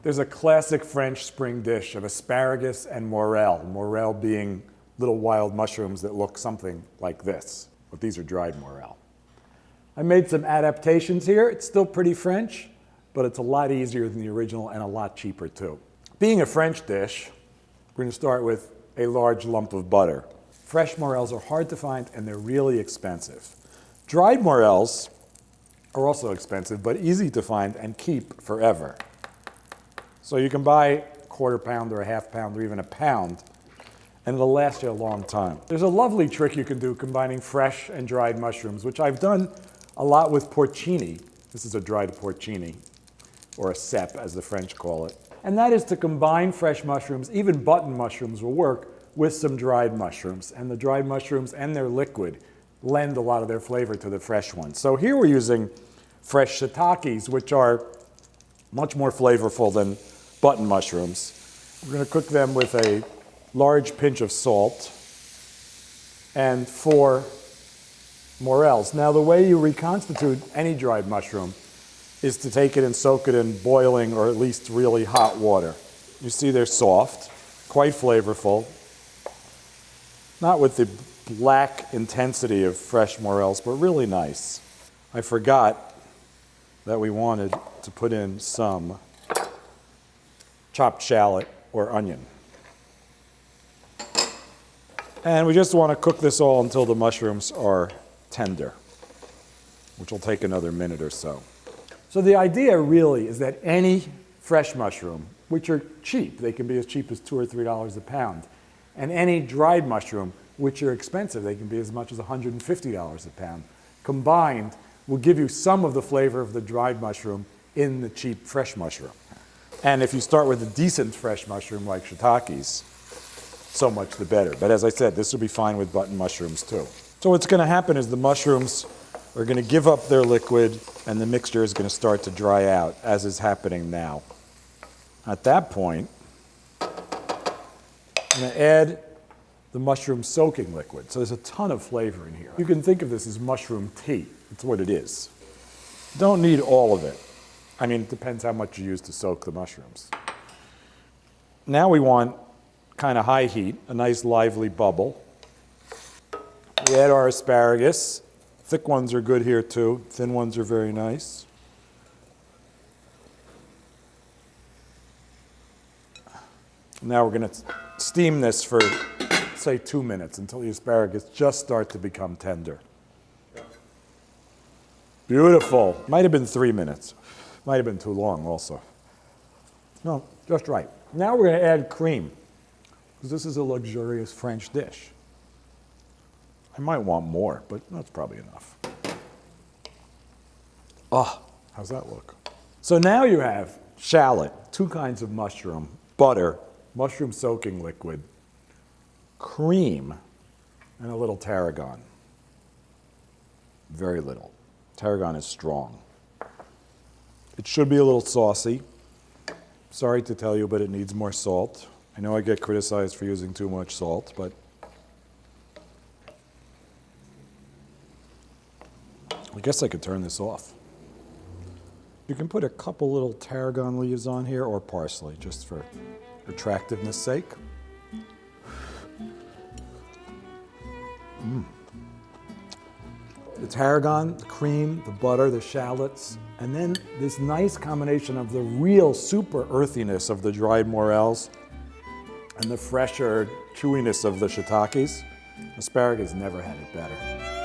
There's a classic French spring dish of asparagus and morel. Morel being little wild mushrooms that look something like this, but these are dried morel. I made some adaptations here. It's still pretty French, but it's a lot easier than the original and a lot cheaper too. Being a French dish, we're going to start with a large lump of butter. Fresh morels are hard to find and they're really expensive. Dried morels are also expensive, but easy to find and keep forever. So you can buy a quarter pound or a half pound or even a pound, and it'll last you a long time. There's a lovely trick you can do combining fresh and dried mushrooms, which I've done a lot with porcini. This is a dried porcini, or a cep as the French call it. And that is to combine fresh mushrooms, even button mushrooms will work, with some dried mushrooms. And the dried mushrooms and their liquid lend a lot of their flavor to the fresh ones. So here we're using fresh shiitakes, which are much more flavorful than button mushrooms. We're going to cook them with a large pinch of salt and 4 morels. Now the way you reconstitute any dried mushroom is to take it and soak it in boiling or at least really hot water. You see they're soft, quite flavorful, not with the black intensity of fresh morels, but really nice. I forgot that we wanted to put in some chopped shallot or onion. And we just want to cook this all until the mushrooms are tender, which will take another minute or so. So the idea really is that any fresh mushroom, which are cheap, they can be as cheap as $2 or $3 a pound, and any dried mushroom, which are expensive, they can be as much as $150 a pound, combined will give you some of the flavor of the dried mushroom in the cheap fresh mushroom. And if you start with a decent fresh mushroom like shiitakes, so much the better. But as I said, this will be fine with button mushrooms too. So what's going to happen is the mushrooms are going to give up their liquid and the mixture is going to start to dry out, as is happening now. At that point, I'm going to add the mushroom soaking liquid. So there's a ton of flavor in here. You can think of this as mushroom tea. It's what it is. You don't need all of it. I mean, it depends how much you use to soak the mushrooms. Now we want kind of high heat, a nice lively bubble. We add our asparagus. Thick ones are good here too. Thin ones are very nice. Now we're going to steam this for, say, 2 minutes until the asparagus just start to become tender. Beautiful. Might have been 3 minutes. Might have been too long also. No, just right. Now we're going to add cream, because this is a luxurious French dish. I might want more, but that's probably enough. Ah, how's that look? So now you have shallot, 2 kinds of mushroom, butter, mushroom soaking liquid, cream, and a little tarragon. Very little. Tarragon is strong. It should be a little saucy. Sorry to tell you, but it needs more salt. I know I get criticized for using too much salt, but I guess I could turn this off. You can put a couple little tarragon leaves on here, or parsley, just for attractiveness' sake. The tarragon, the cream, the butter, the shallots, and then this nice combination of the real super earthiness of the dried morels and the fresher chewiness of the shiitakes. Asparagus never had it better.